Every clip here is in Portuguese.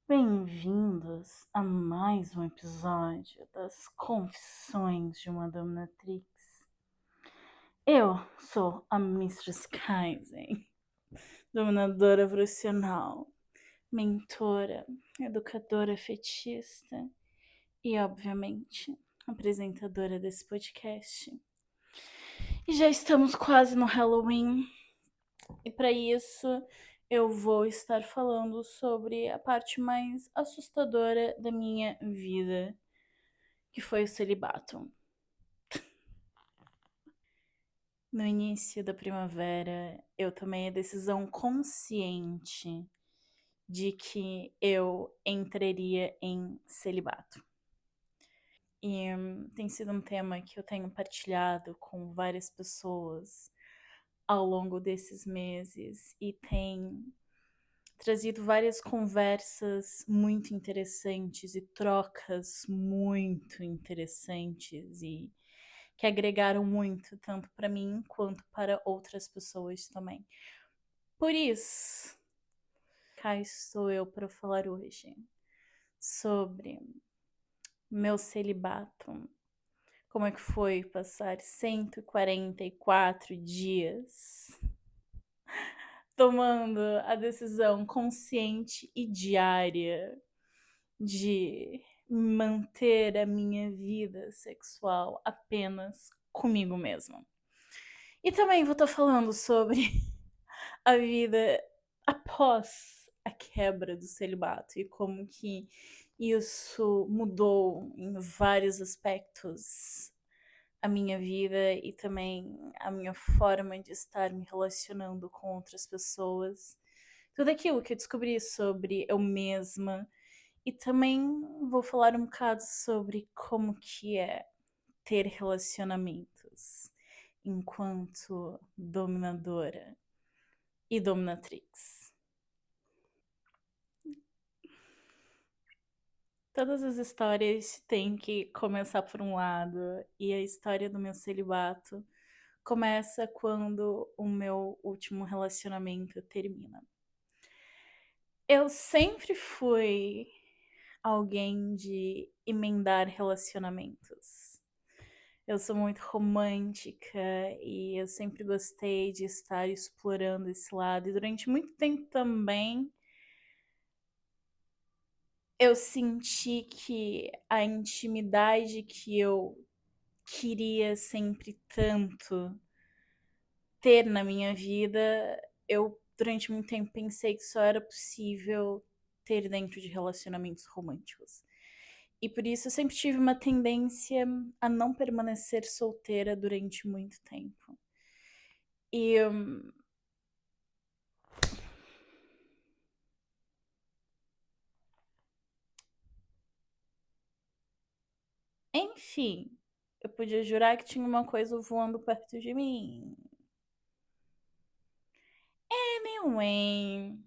Bem-vindos a mais um episódio das Confissões de uma Dominatrix. Eu sou a Mistress Kaizen, dominadora profissional, mentora, educadora fetista e, obviamente, apresentadora desse podcast. E já estamos quase no Halloween, e para isso eu vou estar falando sobre a parte mais assustadora da minha vida, que foi o celibato. No início da primavera, eu tomei a decisão consciente de que eu entraria em celibato. E tem sido um tema que eu tenho partilhado com várias pessoas ao longo desses meses e tem trazido várias conversas muito interessantes e trocas muito interessantes e que agregaram muito, tanto para mim quanto para outras pessoas também. Por isso, cá estou eu para falar hoje sobre meu celibato. Como é que foi passar 144 dias tomando a decisão consciente e diária de manter a minha vida sexual apenas comigo mesma. E também vou estar falando sobre a vida após a quebra do celibato e como que isso mudou em vários aspectos a minha vida e também a minha forma de estar me relacionando com outras pessoas. Tudo aquilo que eu descobri sobre eu mesma. E também vou falar um bocado sobre como que é ter relacionamentos enquanto dominadora e dominatrix. Todas as histórias têm que começar por um lado, e a história do meu celibato começa quando o meu último relacionamento termina. Eu sempre fui alguém de emendar relacionamentos. Eu sou muito romântica e eu sempre gostei de estar explorando esse lado. E durante muito tempo também eu senti que a intimidade que eu queria sempre tanto ter na minha vida, eu durante muito tempo pensei que só era possível ter dentro de relacionamentos românticos. E por isso eu sempre tive uma tendência a não permanecer solteira durante muito tempo. E enfim, eu podia jurar que tinha uma coisa voando perto de mim. Anyway,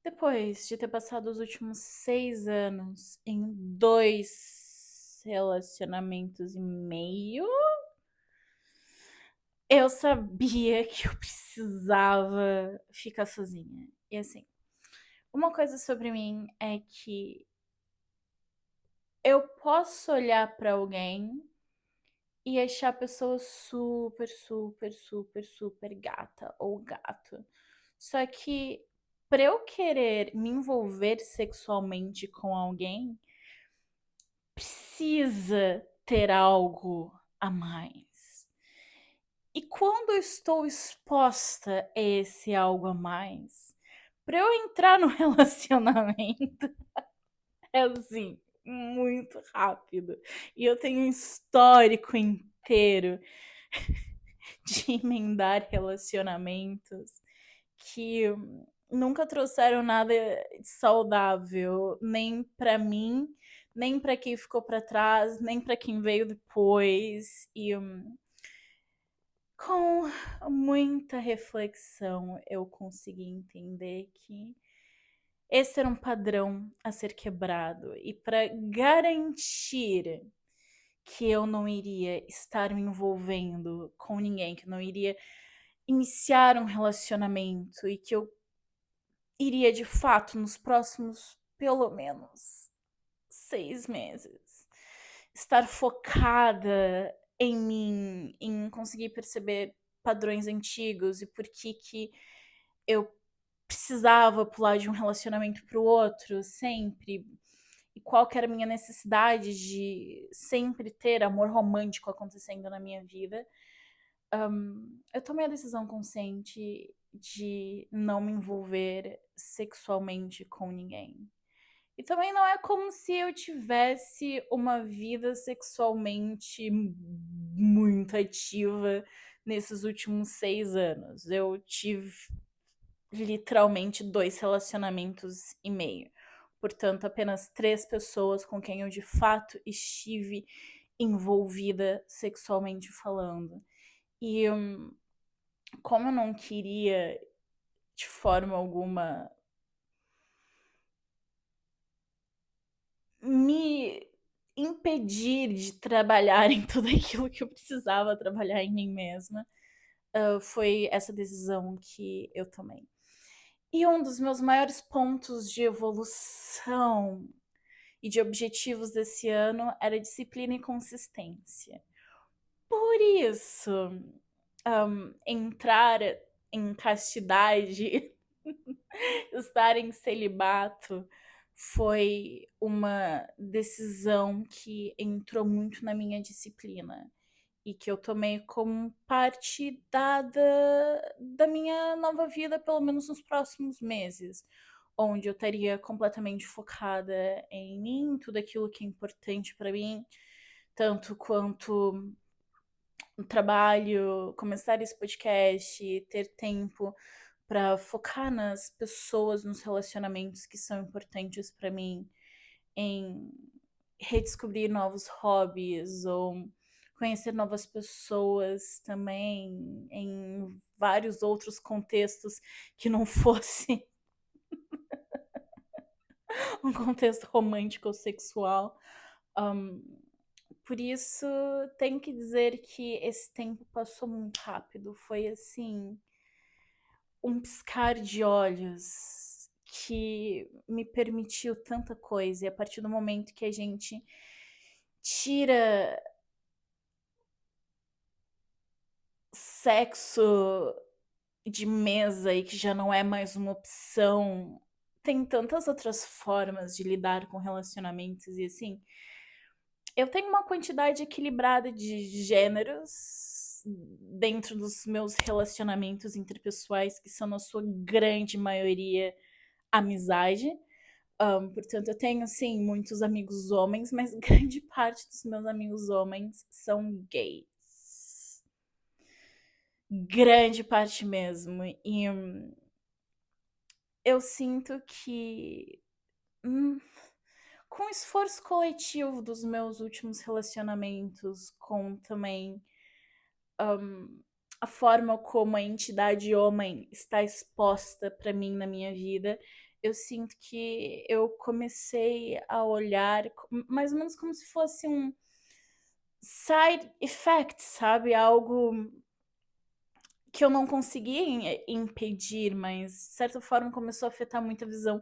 depois de ter passado os últimos 6 anos em 2 relacionamentos e meio, eu sabia que eu precisava ficar sozinha. E assim, uma coisa sobre mim é que eu posso olhar pra alguém e achar a pessoa super, super, super, super gata ou gato. Só que pra eu querer me envolver sexualmente com alguém, precisa ter algo a mais. E quando eu estou exposta a esse algo a mais, pra eu entrar no relacionamento, é assim, muito rápido. E eu tenho um histórico inteiro de emendar relacionamentos que nunca trouxeram nada de saudável, nem pra mim, nem pra quem ficou pra trás, nem pra quem veio depois. E com muita reflexão eu consegui entender que esse era um padrão a ser quebrado. E para garantir que eu não iria estar me envolvendo com ninguém, que eu não iria iniciar um relacionamento e que eu iria de fato nos próximos pelo menos 6 meses estar focada em mim, em conseguir perceber padrões antigos e por que eu precisava pular de um relacionamento para o outro sempre, e qual que era a minha necessidade de sempre ter amor romântico acontecendo na minha vida. Eu tomei a decisão consciente de não me envolver sexualmente com ninguém. E também não é como se eu tivesse uma vida sexualmente muito ativa nesses últimos 6 anos. Eu tive literalmente 2 relacionamentos e meio. Portanto, apenas 3 pessoas com quem eu de fato estive envolvida sexualmente falando. E como eu não queria de forma alguma me impedir de trabalhar em tudo aquilo que eu precisava trabalhar em mim mesma, foi essa decisão que eu tomei. E um dos meus maiores pontos de evolução e de objetivos desse ano era disciplina e consistência. Por isso, entrar em castidade, estar em celibato, foi uma decisão que entrou muito na minha disciplina e que eu tomei como parte da minha nova vida, pelo menos nos próximos meses, onde eu estaria completamente focada em mim, tudo aquilo que é importante para mim, tanto quanto o trabalho, começar esse podcast, ter tempo para focar nas pessoas, nos relacionamentos que são importantes para mim, em redescobrir novos hobbies ou conhecer novas pessoas também em vários outros contextos que não fosse um contexto romântico ou sexual. Um, por isso, tenho que dizer que esse tempo passou muito rápido. Foi assim, um piscar de olhos que me permitiu tanta coisa. E a partir do momento que a gente tira sexo de mesa e que já não é mais uma opção, tem tantas outras formas de lidar com relacionamentos e assim. Eu tenho uma quantidade equilibrada de gêneros dentro dos meus relacionamentos interpessoais, que são, na sua grande maioria, amizade. Portanto, eu tenho, sim, muitos amigos homens, mas grande parte dos meus amigos homens são gays. Grande parte mesmo. E eu sinto que, com o esforço coletivo dos meus últimos relacionamentos, com também a forma como a entidade homem está exposta para mim na minha vida, eu sinto que eu comecei a olhar mais ou menos como se fosse um side effect, sabe? Algo que eu não conseguia impedir, mas de certa forma começou a afetar muito a visão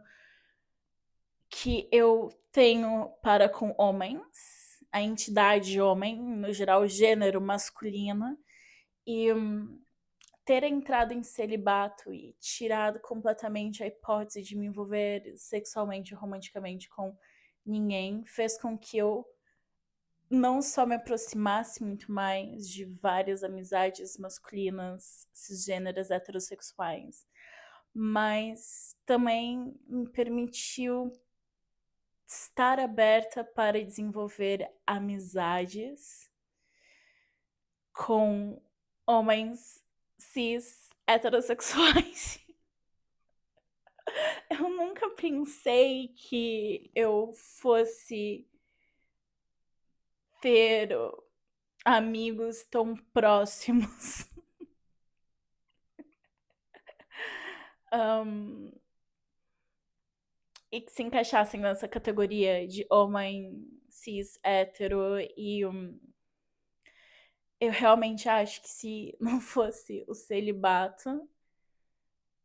que eu tenho para com homens, a entidade homem, no geral, o gênero masculino, e ter entrado em celibato e tirado completamente a hipótese de me envolver sexualmente ou romanticamente com ninguém fez com que eu não só me aproximasse muito mais de várias amizades masculinas, cisgêneras, heterossexuais, mas também me permitiu estar aberta para desenvolver amizades com homens cis heterossexuais. Eu nunca pensei que eu fosse ter amigos tão próximos. um, e que se encaixassem nessa categoria de homem cis hétero. E eu realmente acho que se não fosse o celibato,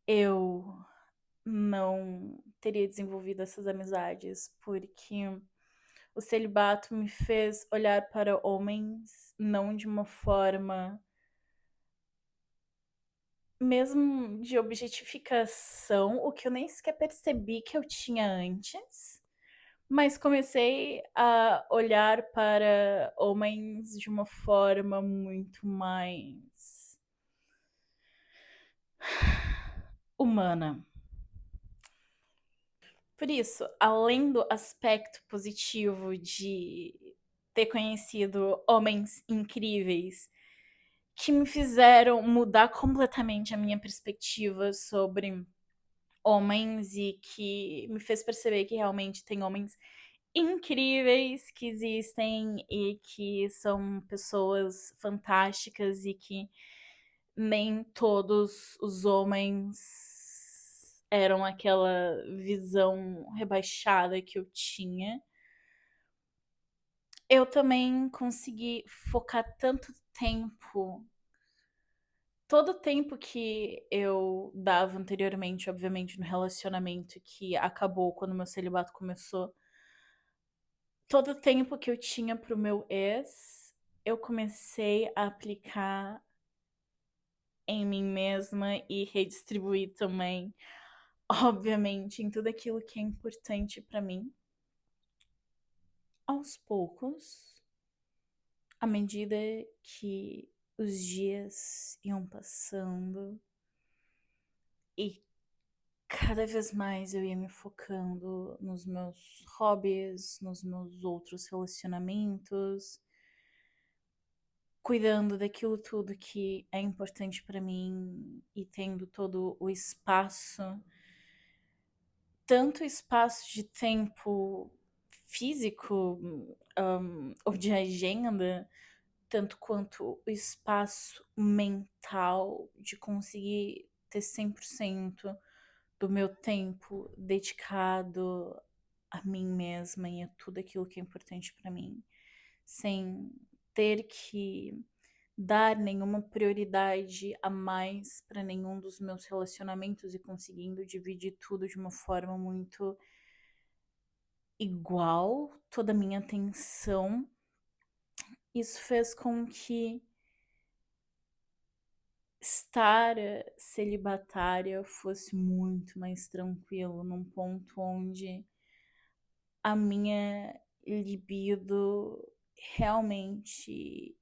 eu não teria desenvolvido essas amizades, porque o celibato me fez olhar para homens não de uma forma mesmo de objetificação, o que eu nem sequer percebi que eu tinha antes, mas comecei a olhar para homens de uma forma muito mais humana. Por isso, além do aspecto positivo de ter conhecido homens incríveis que me fizeram mudar completamente a minha perspectiva sobre homens e que me fez perceber que realmente tem homens incríveis que existem e que são pessoas fantásticas e que nem todos os homens eram aquela visão rebaixada que eu tinha. Eu também consegui focar tanto tempo, todo o tempo que eu dava anteriormente, obviamente, no relacionamento que acabou quando meu celibato começou, todo o tempo que eu tinha pro meu ex, eu comecei a aplicar em mim mesma e redistribuir também, obviamente, em tudo aquilo que é importante pra mim. Aos poucos, à medida que os dias iam passando e cada vez mais eu ia me focando nos meus hobbies, nos meus outros relacionamentos, cuidando daquilo tudo que é importante pra mim e tendo todo o espaço, tanto espaço de tempo físico, ou de agenda, tanto quanto o espaço mental de conseguir ter 100% do meu tempo dedicado a mim mesma e a tudo aquilo que é importante pra mim, sem ter que dar nenhuma prioridade a mais para nenhum dos meus relacionamentos e conseguindo dividir tudo de uma forma muito igual, toda a minha atenção. Isso fez com que estar celibatária fosse muito mais tranquilo, num ponto onde a minha libido realmente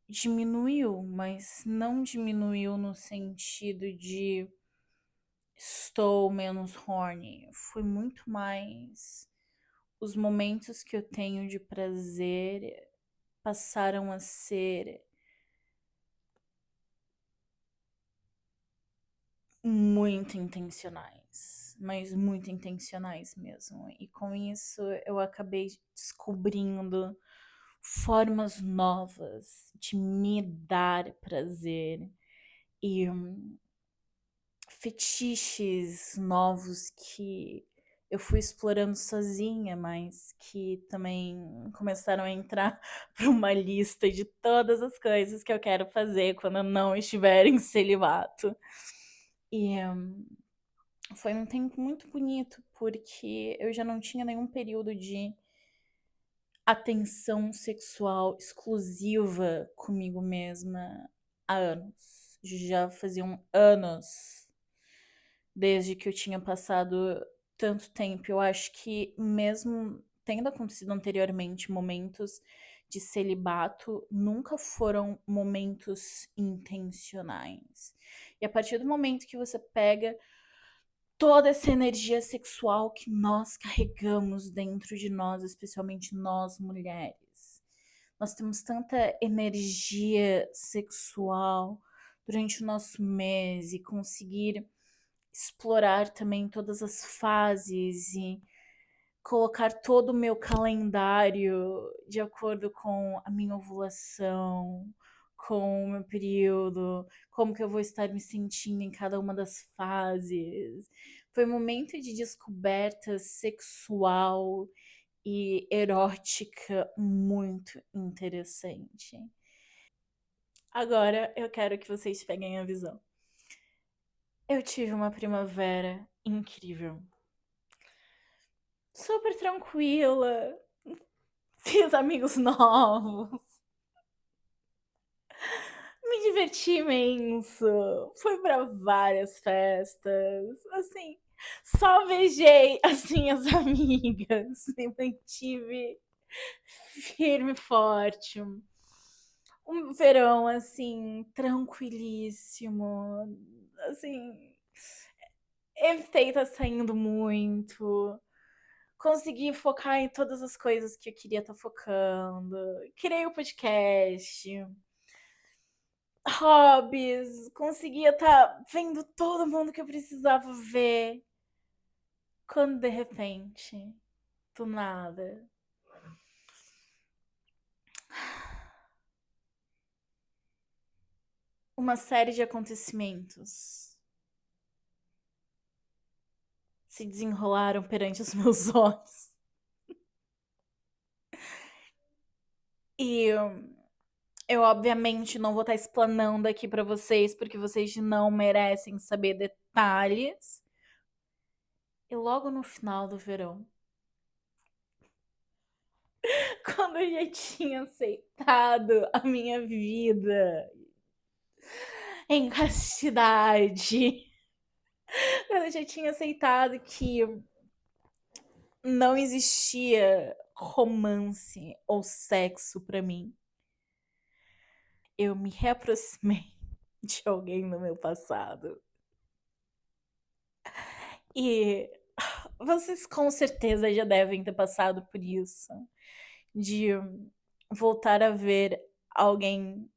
diminuiu, mas não diminuiu no sentido de estou menos horny. Foi muito mais os momentos que eu tenho de prazer passaram a ser muito intencionais, mas muito intencionais mesmo. E com isso eu acabei descobrindo formas novas de me dar prazer e fetiches novos que eu fui explorando sozinha, mas que também começaram a entrar para uma lista de todas as coisas que eu quero fazer quando eu não estiver em celibato. E foi um tempo muito bonito, porque eu já não tinha nenhum período de atenção sexual exclusiva comigo mesma há anos. Já faziam anos desde que eu tinha passado tanto tempo. Eu acho que, mesmo tendo acontecido anteriormente momentos de celibato, nunca foram momentos intencionais. E a partir do momento que você pega toda essa energia sexual que nós carregamos dentro de nós, especialmente nós mulheres. Nós temos tanta energia sexual durante o nosso mês e conseguir explorar também todas as fases e colocar todo o meu calendário de acordo com a minha ovulação, com o meu período, como que eu vou estar me sentindo em cada uma das fases. Foi um momento de descoberta sexual e erótica muito interessante. Agora eu quero que vocês peguem a visão. Eu tive uma primavera incrível. Super tranquila, fiz amigos novos, me diverti imenso, fui pra várias festas, assim, só beijei as minhas amigas, me mantive firme e forte. Um verão, assim, tranquilíssimo, assim, evitei estar saindo muito, consegui focar em todas as coisas que eu queria estar focando, criei o podcast, hobbies, conseguia estar vendo todo mundo que eu precisava ver, quando de repente, do nada, uma série de acontecimentos se desenrolaram perante os meus olhos. E eu, obviamente, não vou estar explanando aqui pra vocês, porque vocês não merecem saber detalhes. E logo no final do verão, quando eu já tinha aceitado a minha vida em castidade, quando eu já tinha aceitado que não existia romance ou sexo pra mim, eu me reaproximei de alguém no meu passado. E vocês com certeza já devem ter passado por isso, de voltar a ver alguém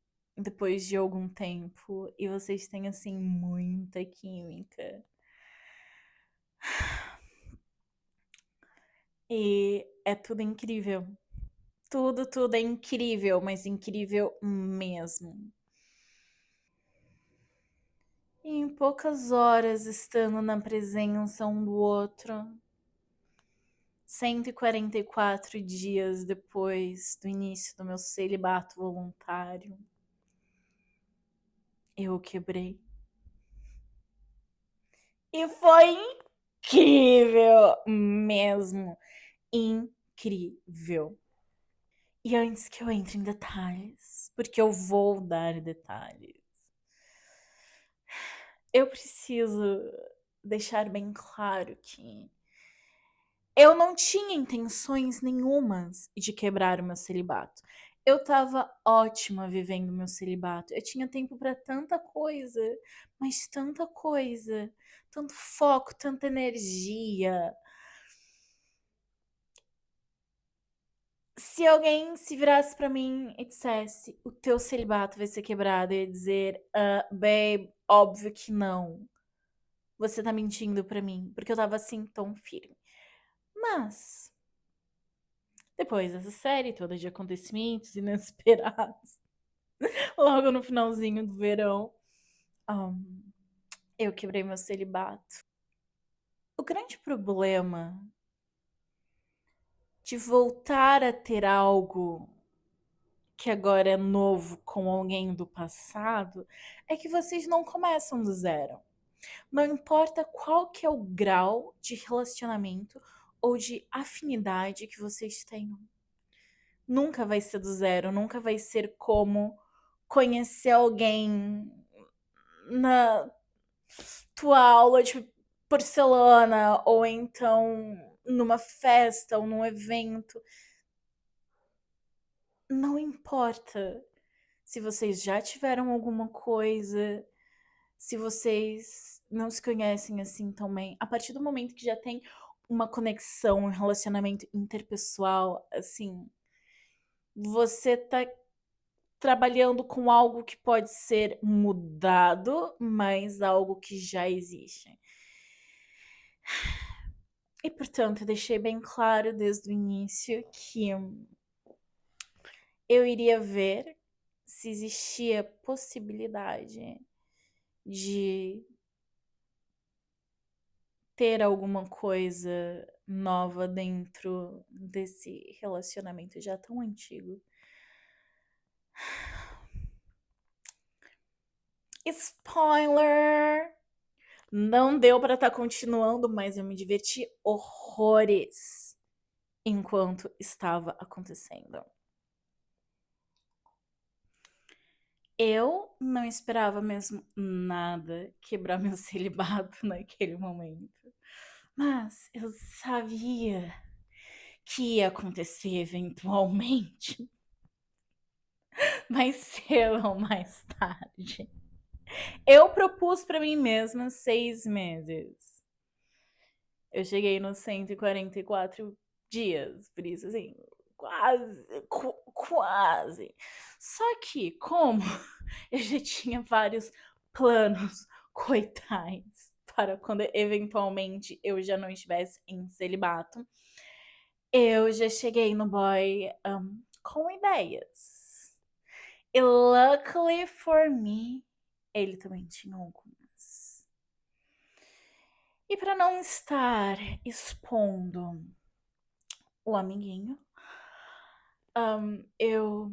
depois de algum tempo e vocês têm assim muita química. E é tudo incrível. Tudo é incrível, mas incrível mesmo. E em poucas horas estando na presença um do outro, 144 dias depois do início do meu celibato voluntário, eu o quebrei. E foi incrível mesmo. Incrível. E antes que eu entre em detalhes, porque eu vou dar detalhes, eu preciso deixar bem claro que eu não tinha intenções nenhumas de quebrar o meu celibato. Eu tava ótima vivendo meu celibato. Eu tinha tempo pra tanta coisa, mas tanta coisa, tanto foco, tanta energia. Se alguém se virasse pra mim e dissesse: o teu celibato vai ser quebrado, eu ia dizer: babe, óbvio que não. Você tá mentindo pra mim, porque eu tava assim tão firme. Mas depois dessa série toda de acontecimentos inesperados, logo no finalzinho do verão, ahn, eu quebrei meu celibato. O grande problema de voltar a ter algo que agora é novo com alguém do passado é que vocês não começam do zero. Não importa qual que é o grau de relacionamento ou de afinidade que vocês tenham. Nunca vai ser do zero, nunca vai ser como conhecer alguém na tua aula de porcelana ou então numa festa ou num evento. Não importa se vocês já tiveram alguma coisa, se vocês não se conhecem assim tão bem. A partir do momento que já tem uma conexão, um relacionamento interpessoal, assim, você tá trabalhando com algo que pode ser mudado, mas algo que já existe. E portanto, eu deixei bem claro desde o início que eu iria ver se existia possibilidade de ter alguma coisa nova dentro desse relacionamento já tão antigo. Spoiler! Não deu pra estar continuando, mas eu me diverti horrores enquanto estava acontecendo. Eu não esperava mesmo nada quebrar meu celibato naquele momento. Mas eu sabia que ia acontecer eventualmente, mais cedo ou mais tarde. Eu propus pra mim mesma 6 meses. Eu cheguei nos 144 dias, por isso assim, quase, quase. Só que, como eu já tinha vários planos coitais para quando eventualmente eu já não estivesse em celibato, eu já cheguei no boy com ideias. E luckily for me, ele também tinha algumas. E para não estar expondo o amiguinho, eu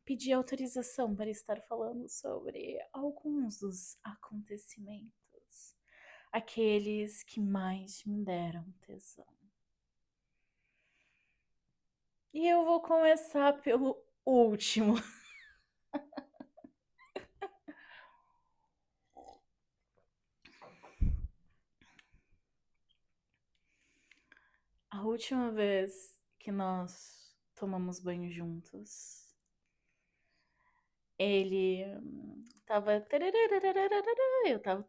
pedi autorização para estar falando sobre alguns dos acontecimentos, aqueles que mais me deram tesão. E eu vou começar pelo último. A última vez que nós tomamos banho juntos, ele tava. Eu tava.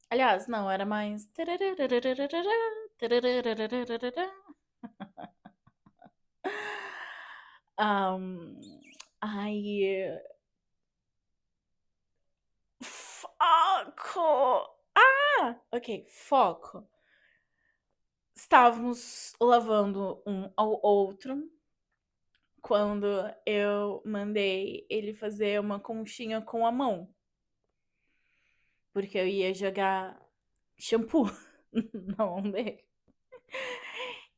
Aliás, não, era mais. Aí. Foco! Ah! Ok, foco. Estávamos lavando um ao outro quando eu mandei ele fazer uma conchinha com a mão. Porque eu ia jogar shampoo na mão dele.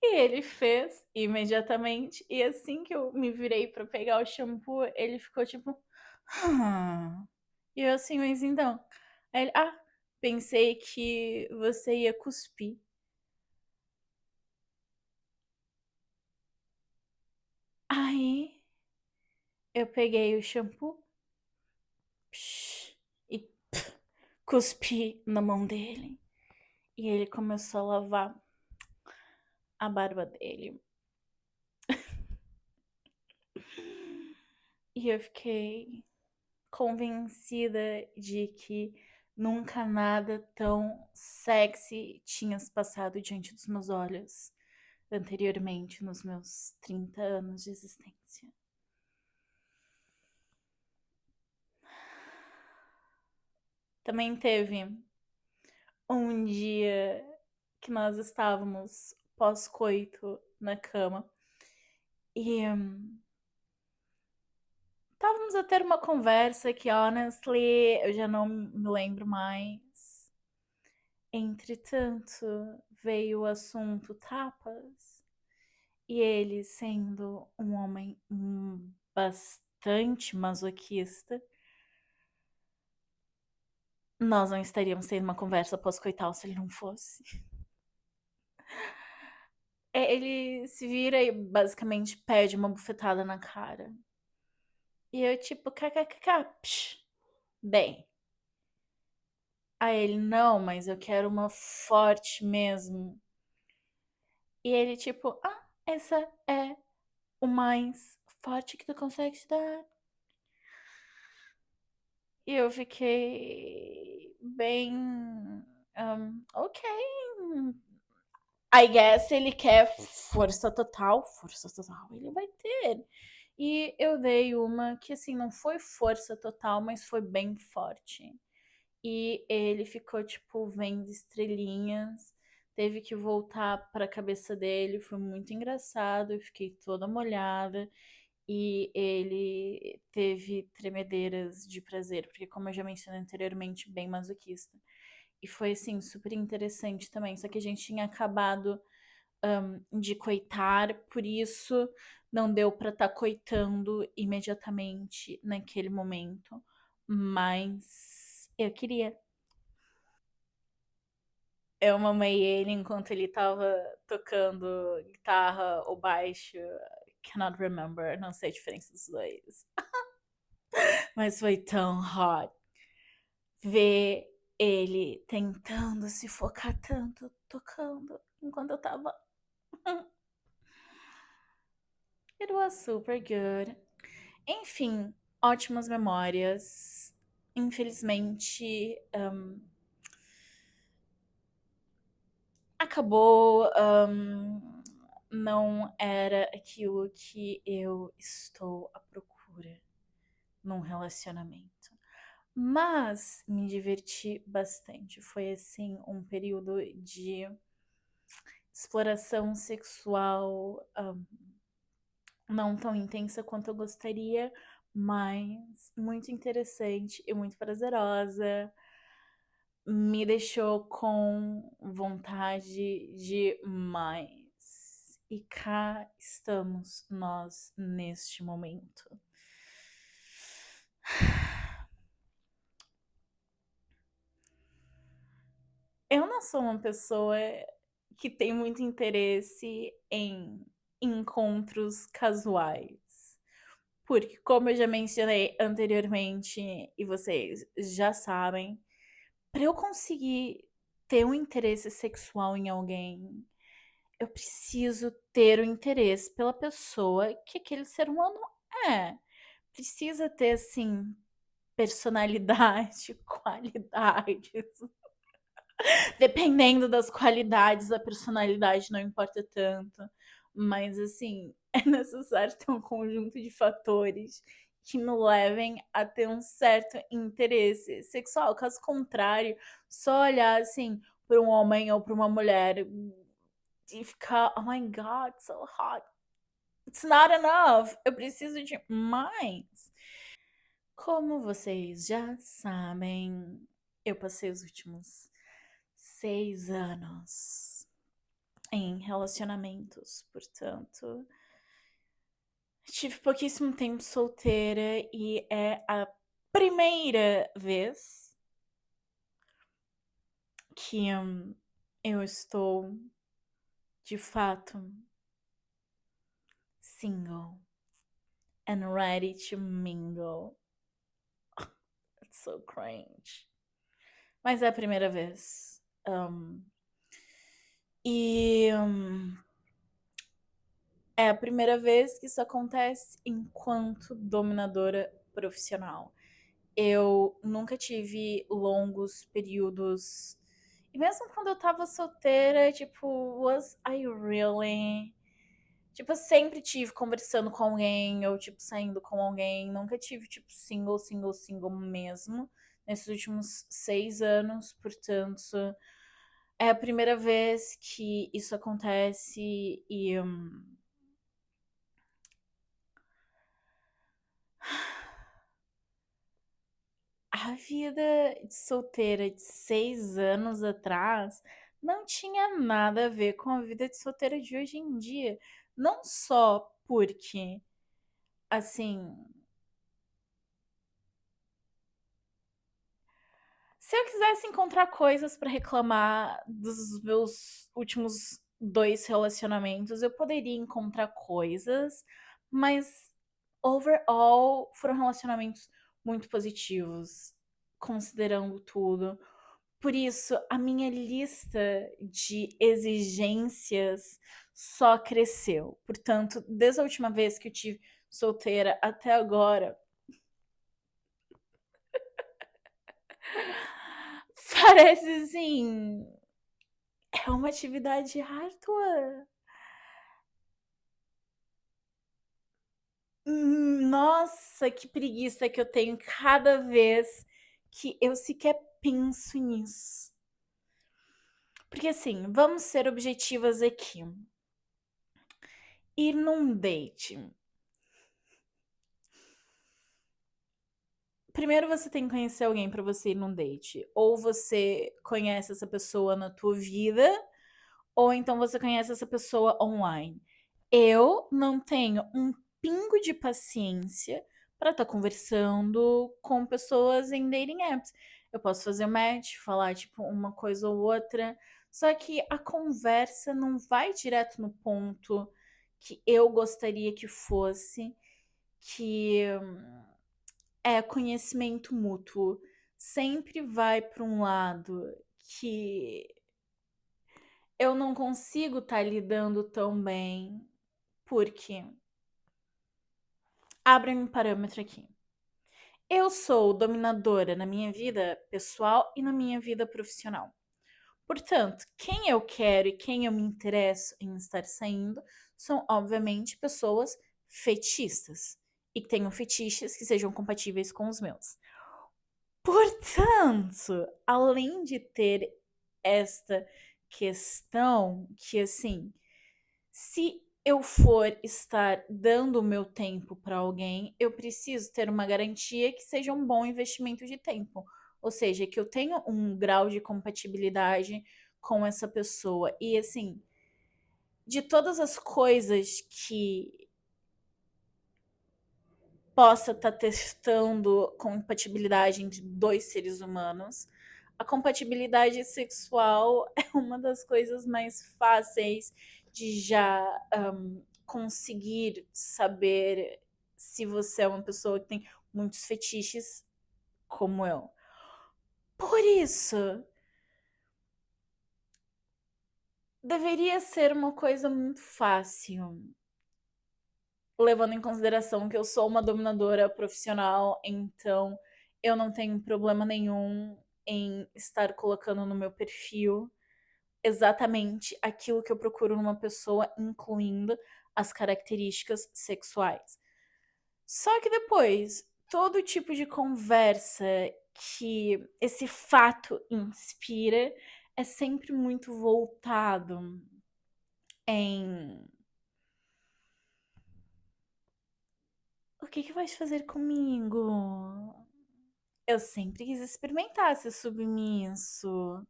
E ele fez imediatamente. E assim que eu me virei pra pegar o shampoo, ele ficou tipo. "Ah." E eu assim, mas então. Aí ele, pensei que você ia cuspir. Aí eu peguei o shampoo psh, e cuspi na mão dele. E ele começou a lavar a barba dele. E eu fiquei convencida de que nunca nada tão sexy tinha se passado diante dos meus olhos anteriormente nos meus 30 anos de existência. Também teve um dia que nós estávamos pós-coito na cama e estávamos a ter uma conversa que, honestly, eu já não me lembro mais. Entretanto, veio o assunto tapas e ele, sendo um homem bastante masoquista, nós não estaríamos tendo uma conversa pós-coital se ele não fosse. Ele se vira e basicamente pede uma bufetada na cara. E eu, tipo, kkkk, bem. Aí ele, não, mas eu quero uma forte mesmo. E ele, tipo, essa é o mais forte que tu consegue te dar. E eu fiquei bem. Ok. I guess ele quer força total. Força total ele vai ter. E eu dei uma que, assim, não foi força total, mas foi bem forte. E ele ficou, tipo, vendo estrelinhas. Teve que voltar para a cabeça dele. Foi muito engraçado. Eu fiquei toda molhada. E ele teve tremedeiras de prazer, porque, como eu já mencionei anteriormente, bem masoquista. E foi, assim, super interessante também. Só que a gente tinha acabado de coitar, por isso não deu para estar coitando imediatamente naquele momento. mas eu queria. Eu mamei ele enquanto ele tava tocando guitarra ou baixo. Cannot remember, não sei a diferença dos dois. Mas foi tão hot ver ele tentando se focar tanto, tocando, enquanto eu tava. It was super good. Enfim, ótimas memórias. Infelizmente, acabou. Não era aquilo que eu estou à procura num relacionamento. Mas me diverti bastante. Foi assim um período de exploração sexual não tão intensa quanto eu gostaria, mas muito interessante e muito prazerosa. Me deixou com vontade de mais. E cá estamos nós neste momento. Eu não sou uma pessoa que tem muito interesse em encontros casuais. Porque, como eu já mencionei anteriormente, e vocês já sabem, para eu conseguir ter um interesse sexual em alguém, eu preciso ter o interesse pela pessoa que aquele ser humano é. Precisa ter, assim, personalidade, qualidades. Dependendo das qualidades, a personalidade não importa tanto. Mas, assim, é necessário ter um conjunto de fatores que me levem a ter um certo interesse sexual. Caso contrário, só olhar, assim, para um homem ou para uma mulher e ficar, oh my god, so hot. It's not enough. Eu preciso de mais. Como vocês já sabem, eu passei os últimos 6 anos em relacionamentos, portanto, tive pouquíssimo tempo solteira e é a primeira vez que eu estou de fato single and ready to mingle. It's so cringe. Mas é a primeira vez. E é a primeira vez que isso acontece enquanto dominadora profissional. Eu nunca tive longos períodos. E mesmo quando eu tava solteira, tipo, was I really? Tipo, eu sempre tive conversando com alguém, ou tipo, saindo com alguém. Nunca tive, tipo, single mesmo. Nesses últimos 6 anos, portanto, é a primeira vez que isso acontece e. A vida de solteira de 6 anos atrás não tinha nada a ver com a vida de solteira de hoje em dia. Não só porque, assim, se eu quisesse encontrar coisas pra reclamar dos meus últimos 2 relacionamentos, eu poderia encontrar coisas, mas overall foram relacionamentos muito positivos, considerando tudo. Por isso, a minha lista de exigências só cresceu. Portanto, desde a última vez que eu tive solteira até agora, parece assim. É uma atividade árdua. Nossa, que preguiça que eu tenho cada vez que eu sequer penso nisso. Porque assim, vamos ser objetivas aqui. Ir num date. Primeiro você tem que conhecer alguém pra você ir num date. Ou você conhece essa pessoa na tua vida, ou então você conhece essa pessoa online. Eu não tenho um pingo de paciência para estar conversando com pessoas em dating apps. Eu posso fazer match, falar tipo uma coisa ou outra, só que a conversa não vai direto no ponto que eu gostaria que fosse, que é conhecimento mútuo. Sempre vai para um lado que eu não consigo estar lidando tão bem, porque abre um parâmetro aqui. Eu sou dominadora na minha vida pessoal e na minha vida profissional. Portanto, quem eu quero e quem eu me interesso em estar saindo são, obviamente, pessoas fetichistas e que tenham fetiches que sejam compatíveis com os meus. Portanto, além de ter esta questão que, assim, se eu for estar dando o meu tempo para alguém, eu preciso ter uma garantia que seja um bom investimento de tempo. Ou seja, que eu tenha um grau de compatibilidade com essa pessoa. E assim, de todas as coisas que possa estar testando compatibilidade entre dois seres humanos, a compatibilidade sexual é uma das coisas mais fáceis de já conseguir saber se você é uma pessoa que tem muitos fetiches, como eu. Por isso, deveria ser uma coisa muito fácil, levando em consideração que eu sou uma dominadora profissional, então eu não tenho problema nenhum em estar colocando no meu perfil exatamente aquilo que eu procuro numa pessoa, incluindo as características sexuais. Só que depois, todo tipo de conversa que esse fato inspira é sempre muito voltado em o que que vais fazer comigo? Eu sempre quis experimentar ser submisso.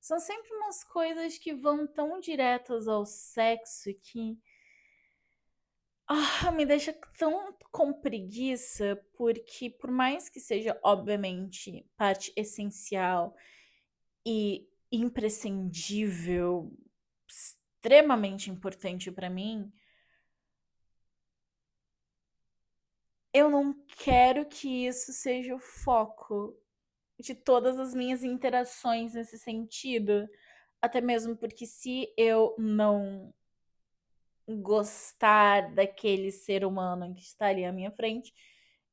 São sempre umas coisas que vão tão diretas ao sexo que me deixa tão com preguiça, porque por mais que seja, obviamente, parte essencial e imprescindível, extremamente importante pra mim, eu não quero que isso seja o foco de todas as minhas interações nesse sentido. Até mesmo porque se eu não gostar daquele ser humano que está ali à minha frente,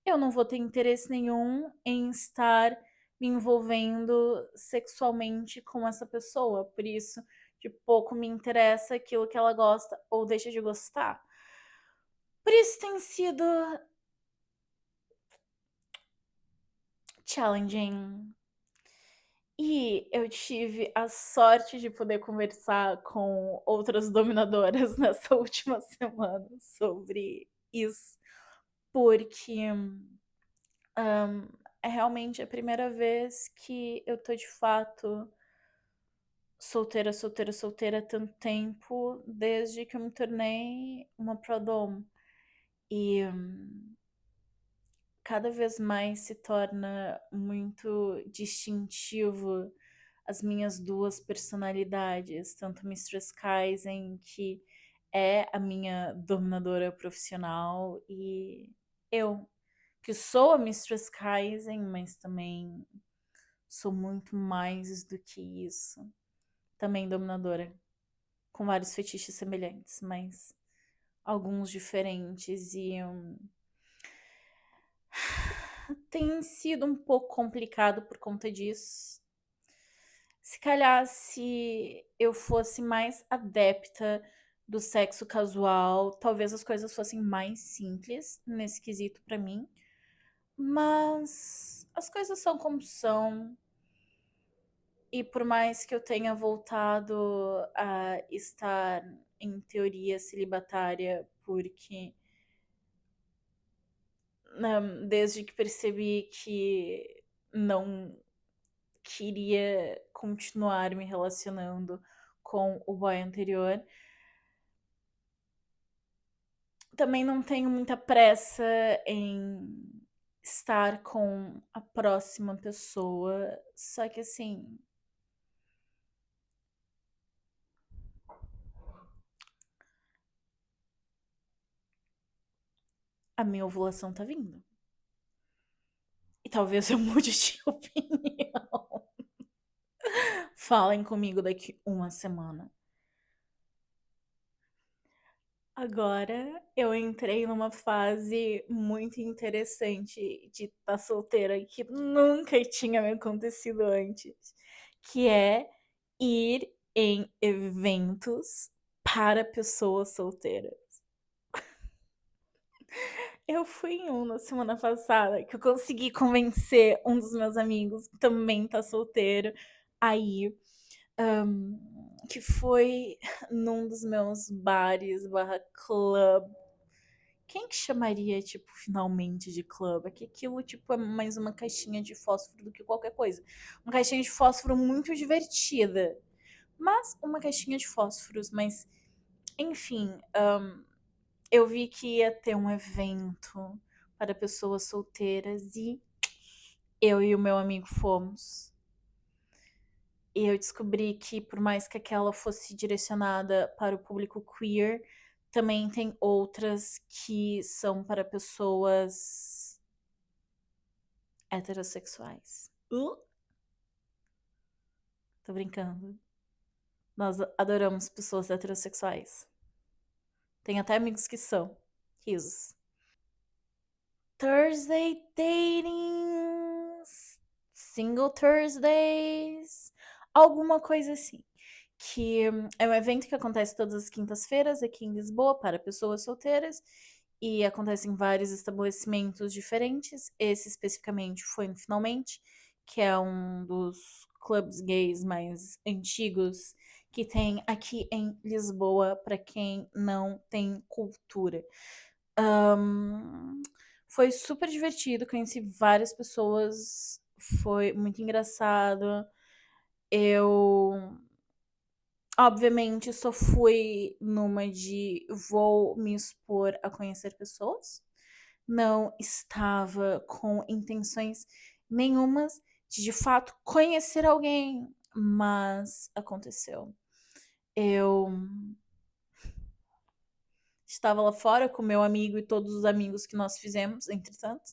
eu não vou ter interesse nenhum em estar me envolvendo sexualmente com essa pessoa. Por isso, de pouco me interessa aquilo que ela gosta ou deixa de gostar. Por isso tem sido challenging. E eu tive a sorte de poder conversar com outras dominadoras nessa última semana sobre isso, porque hum, é realmente a primeira vez que eu tô de fato solteira, solteira, solteira há tanto tempo, desde que eu me tornei uma prodom. E cada vez mais se torna muito distintivo as minhas duas personalidades, tanto Mistress Kaizen, que é a minha dominadora profissional, e eu, que sou a Mistress Kaizen, mas também sou muito mais do que isso. Também dominadora, com vários fetiches semelhantes, mas alguns diferentes e tem sido um pouco complicado por conta disso. Se calhar se eu fosse mais adepta do sexo casual, talvez as coisas fossem mais simples nesse quesito pra mim. Mas as coisas são como são. E por mais que eu tenha voltado a estar, em teoria, celibatária, porque desde que percebi que não queria continuar me relacionando com o boy anterior, também não tenho muita pressa em estar com a próxima pessoa. Só que assim, a minha ovulação tá vindo. E talvez eu mude de opinião. Falem comigo daqui uma semana. Agora eu entrei numa fase muito interessante de estar solteira que nunca tinha me acontecido antes, que é ir em eventos para pessoas solteiras. Eu fui em um na semana passada que eu consegui convencer um dos meus amigos, que também tá solteiro, a ir. Que foi num dos meus bares barra club. Quem que chamaria, tipo, finalmente de club? É que aquilo, tipo, é mais uma caixinha de fósforo do que qualquer coisa. Uma caixinha de fósforo muito divertida. Mas uma caixinha de fósforos. Mas, enfim, eu vi que ia ter um evento para pessoas solteiras e eu e o meu amigo fomos. E eu descobri que, por mais que aquela fosse direcionada para o público queer, também tem outras que são para pessoas heterossexuais. Tô brincando. Nós adoramos pessoas heterossexuais. Tem até amigos que são. Risos. Thursday dating. Single Thursdays. Alguma coisa assim. Que é um evento que acontece todas as quintas-feiras aqui em Lisboa para pessoas solteiras e acontece em vários estabelecimentos diferentes. Esse especificamente foi no Finalmente, que é um dos clubes gays mais antigos que tem aqui em Lisboa para quem não tem cultura. Ahn, Foi super divertido, conheci várias pessoas, foi muito engraçado. Eu, obviamente, só fui numa de vou me expor a conhecer pessoas. Não estava com intenções nenhumas de fato conhecer alguém, mas aconteceu. Eu estava lá fora com meu amigo e todos os amigos que nós fizemos, entretanto.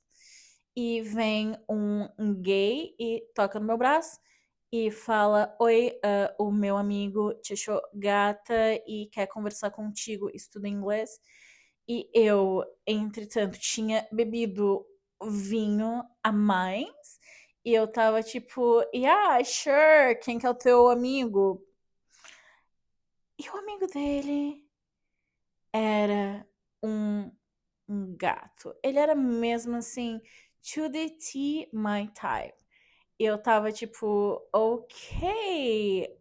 E vem um gay e toca no meu braço e fala: Oi, o meu amigo te achou gata e quer conversar contigo, estuda inglês. E eu, entretanto, tinha bebido vinho a mais. E eu tava tipo, yeah, sure, quem que é o teu amigo? E o amigo dele era um gato. Ele era mesmo assim, to the T, my type. E eu tava tipo, ok,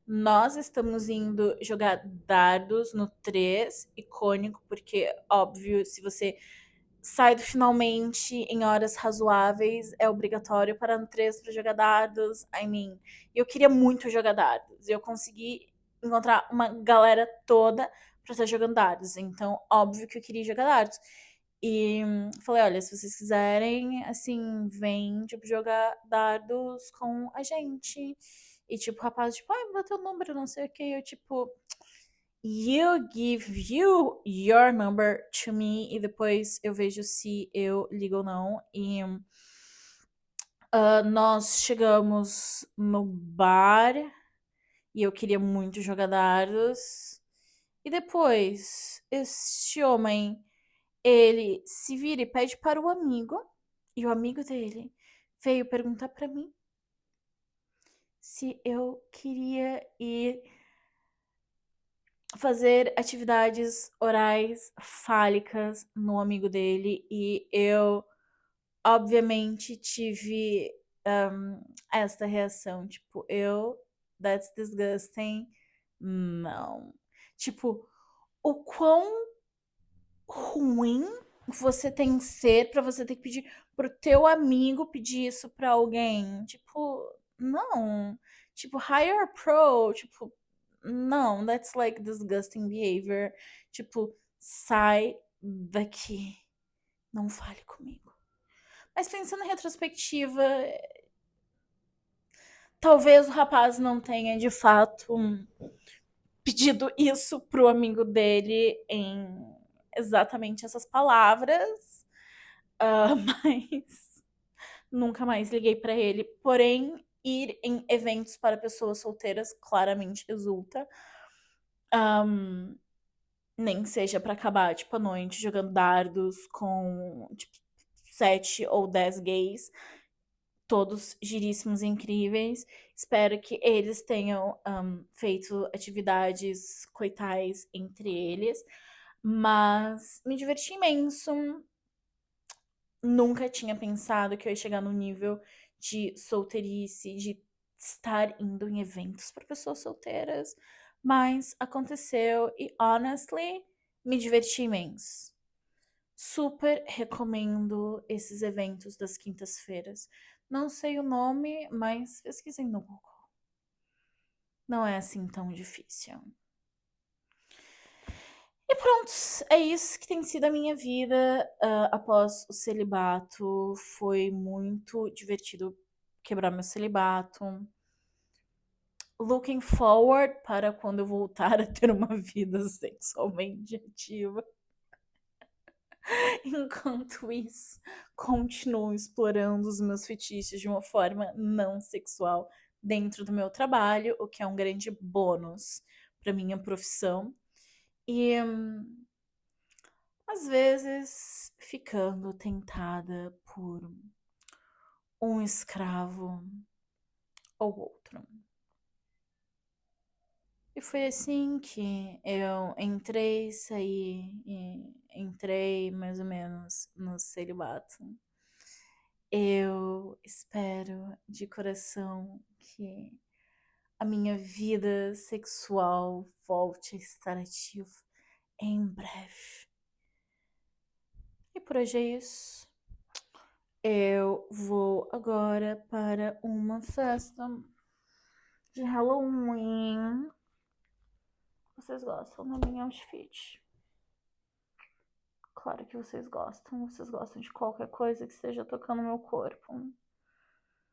nós estamos indo jogar dardos no 3 icônico, porque, óbvio, se você sai do finalmente em horas razoáveis, é obrigatório parar no 3 para jogar dados. I mean, eu queria muito jogar dados. Eu consegui encontrar uma galera toda pra estar jogando dados. Então, óbvio que eu queria jogar dados. E falei, olha, se vocês quiserem, assim, vem, tipo, jogar dardos com a gente. E, tipo, o rapaz, tipo, ai, me dá teu número, não sei o que. Eu, tipo, you give you your number to me e depois eu vejo se eu ligo ou não. E nós chegamos no bar e eu queria muito jogar dardos. E depois, este homem, ele se vira e pede para o amigo, e o amigo dele veio perguntar para mim se eu queria ir fazer atividades orais fálicas no amigo dele e eu obviamente tive esta reação, tipo, that's disgusting. Não. Tipo, o quão ruim você tem que ser pra você ter que pedir pro teu amigo pedir isso pra alguém. Tipo, não. Tipo, hire a pro. Tipo, não, that's like disgusting behavior. Tipo, sai daqui, não fale comigo. Mas pensando em retrospectiva, talvez o rapaz não tenha de fato pedido isso pro amigo dele em exatamente essas palavras, mas nunca mais liguei pra ele. Porém, ir em eventos para pessoas solteiras claramente resulta. Ahn, Nem que seja pra acabar, tipo, a noite jogando dardos com, tipo, 7 ou 10 gays, todos giríssimos e incríveis. Espero que eles tenham feito atividades coitais entre eles. Mas me diverti imenso. Nunca tinha pensado que eu ia chegar no nível de solteirice, de estar indo em eventos para pessoas solteiras. Mas aconteceu e, honestly, me diverti imenso. Super recomendo esses eventos das quintas-feiras. Não sei o nome, mas pesquisem no Google. Não é assim tão difícil. E pronto, é isso que tem sido a minha vida após o celibato. Foi muito divertido quebrar meu celibato. Looking forward para quando eu voltar a ter uma vida sexualmente ativa. Enquanto isso, continuo explorando os meus fetiches de uma forma não sexual dentro do meu trabalho, o que é um grande bônus para minha profissão. E às vezes ficando tentada por um escravo ou outro. E foi assim que eu entrei, saí e entrei mais ou menos no celibato. Eu espero de coração que a minha vida sexual volte a estar ativa em breve. E por hoje é isso. Eu vou agora para uma festa de Halloween. Vocês gostam da minha outfit? Claro que vocês gostam. Vocês gostam de qualquer coisa que esteja tocando meu corpo.